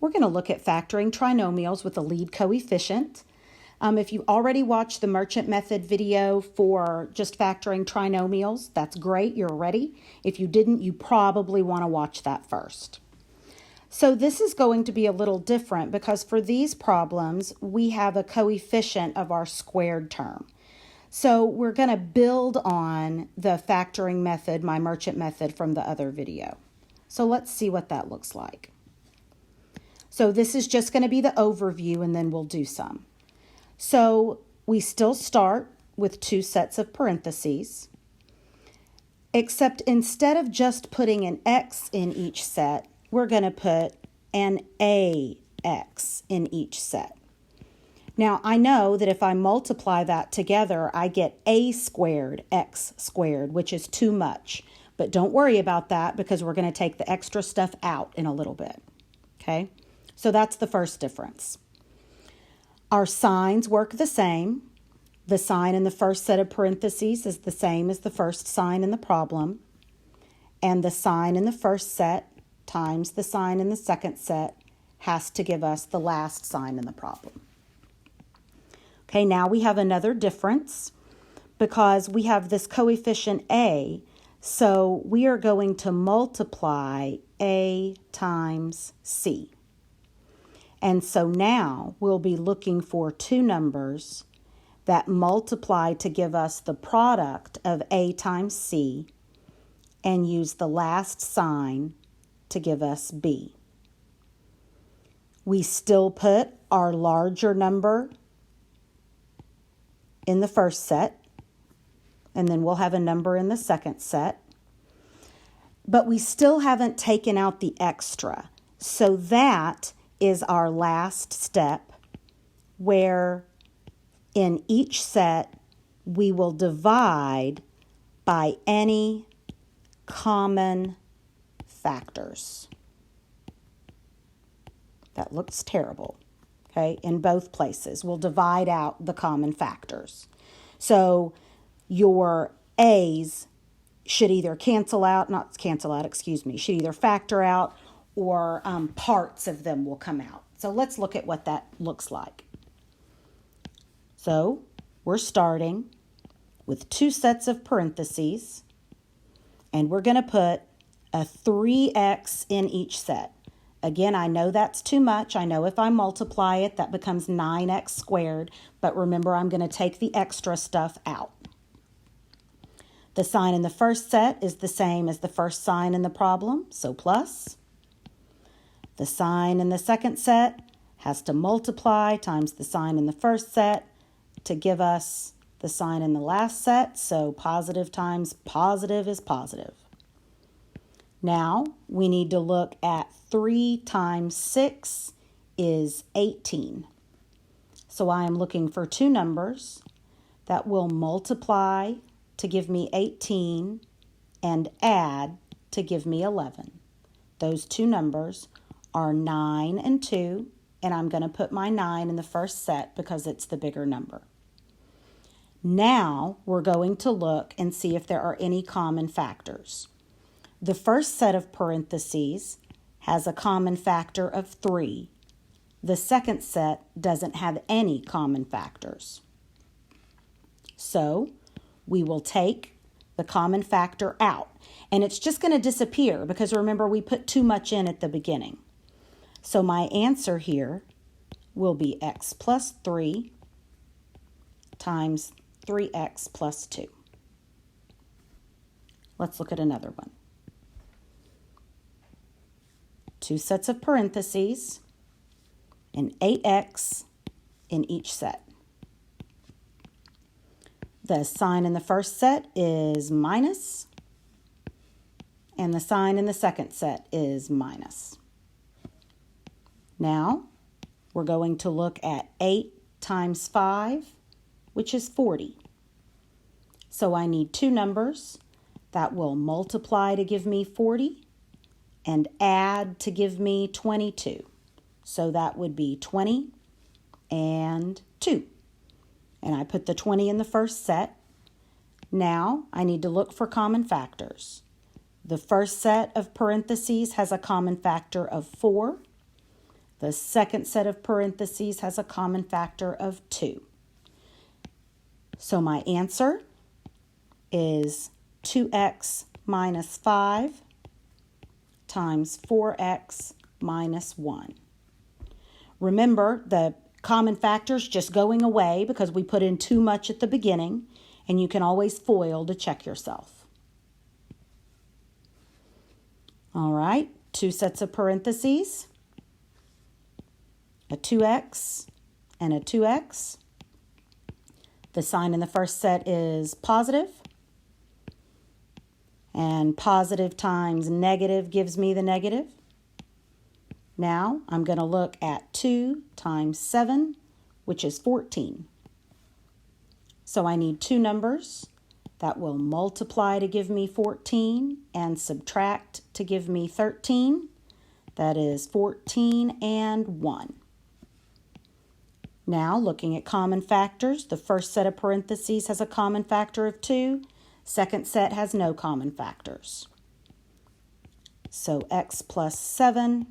We're going to look at factoring trinomials with a lead coefficient. If you already watched the merchant method video for just factoring trinomials, that's great, you're ready. If you didn't, you probably want to watch that first. So this is going to be a little different because for these problems, we have a coefficient of our squared term. So we're going to build on the factoring method, my merchant method from the other video. So let's see what that looks like. So this is just going to be the overview and then we'll do some. So we still start with two sets of parentheses, except instead of just putting an x in each set, we're going to put an ax in each set. Now I know that if I multiply that together, I get a squared x squared, which is too much. But don't worry about that because we're going to take the extra stuff out in a little bit. Okay, so that's the first difference. Our signs work the same. The sign in the first set of parentheses is the same as the first sign in the problem. And the sign in the first set times the sign in the second set has to give us the last sign in the problem. Okay, now we have another difference because we have this coefficient a, so we are going to multiply a times c. And so now we'll be looking for two numbers that multiply to give us the product of a times c and use the last sign to give us b. We still put our larger number in the first set, and then we'll have a number in the second set, but we still haven't taken out the extra. So that is our last step, where in each set we will divide by any common factors. That looks terrible. Okay, in both places we'll divide out the common factors. So your a's should either should either factor out or parts of them will come out. So let's look at what that looks like. So we're starting with two sets of parentheses, and we're going to put a 3x in each set. Again, I know that's too much. I know if I multiply it, that becomes 9x squared, but remember I'm going to take the extra stuff out. The sign in the first set is the same as the first sign in the problem, so plus. The sign in the second set has to multiply times the sign in the first set to give us the sign in the last set, so positive times positive is positive. Now we need to look at 3 times 6 is 18. So I am looking for two numbers that will multiply to give me 18 and add to give me 11. Those two numbers are 9 and 2, and I'm going to put my 9 in the first set because it's the bigger number. Now we're going to look and see if there are any common factors. The first set of parentheses has a common factor of 3. The second set doesn't have any common factors. So we will take the common factor out, and it's just going to disappear because remember we put too much in at the beginning. So my answer here will be x plus 3 times 3x plus 2. Let's look at another one. Two sets of parentheses and 8x in each set. The sign in the first set is minus, and the sign in the second set is minus. Now we're going to look at 8 times 5, which is 40. So I need two numbers that will multiply to give me 40 and add to give me 22. So that would be 20 and 2. And I put the 20 in the first set. Now I need to look for common factors. The first set of parentheses has a common factor of 4. The second set of parentheses has a common factor of 2. So my answer is 2x minus 5 times 4x minus 1. Remember, the common factors just going away because we put in too much at the beginning, and you can always FOIL to check yourself. All right, 2 sets of parentheses, a 2x and a 2x. The sign in the first set is positive, and positive times negative gives me the negative. Now I'm going to look at 2 times 7, which is 14. So I need 2 numbers that will multiply to give me 14 and subtract to give me 13. That is 14 and 1. Now looking at common factors, the first set of parentheses has a common factor of 2. Second set has no common factors. So x plus 7,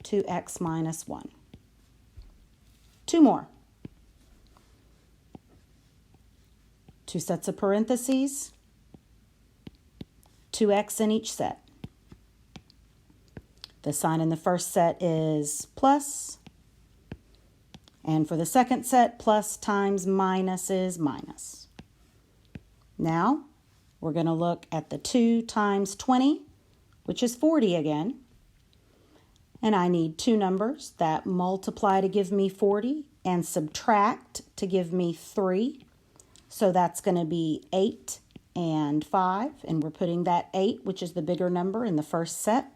2x minus 1. 2 more. 2 sets of parentheses, 2x in each set. The sign in the first set is plus, and for the second set, plus times minus is minus. Now, we're going to look at the 2 times 20, which is 40 again. And I need 2 numbers that multiply to give me 40 and subtract to give me 3. So that's going to be 8 and 5, and we're putting that 8, which is the bigger number, in the first set.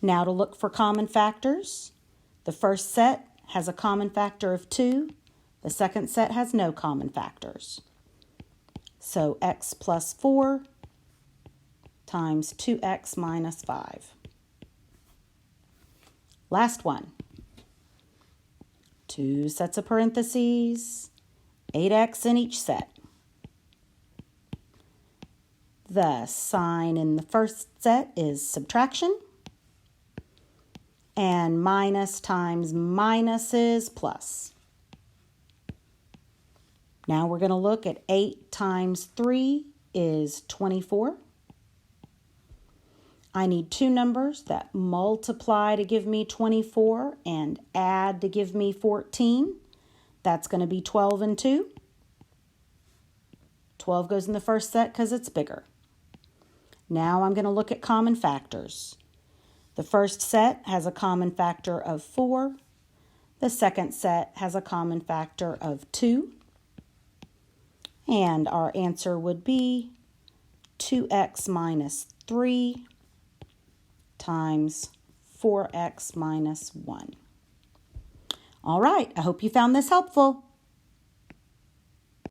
Now to look for common factors. The first set has a common factor of 2. The second set has no common factors. So x plus 4 times 2x minus 5. Last one. 2 sets of parentheses, 8x in each set. The sign in the first set is subtraction, and minus times minus is plus. Now we're going to look at 8 times 3 is 24. I need 2 numbers that multiply to give me 24 and add to give me 14. That's going to be 12 and 2. 12 goes in the first set because it's bigger. Now I'm going to look at common factors. The first set has a common factor of 4. The second set has a common factor of 2. And our answer would be 2x minus 3 times 4x minus 1. All right, I hope you found this helpful.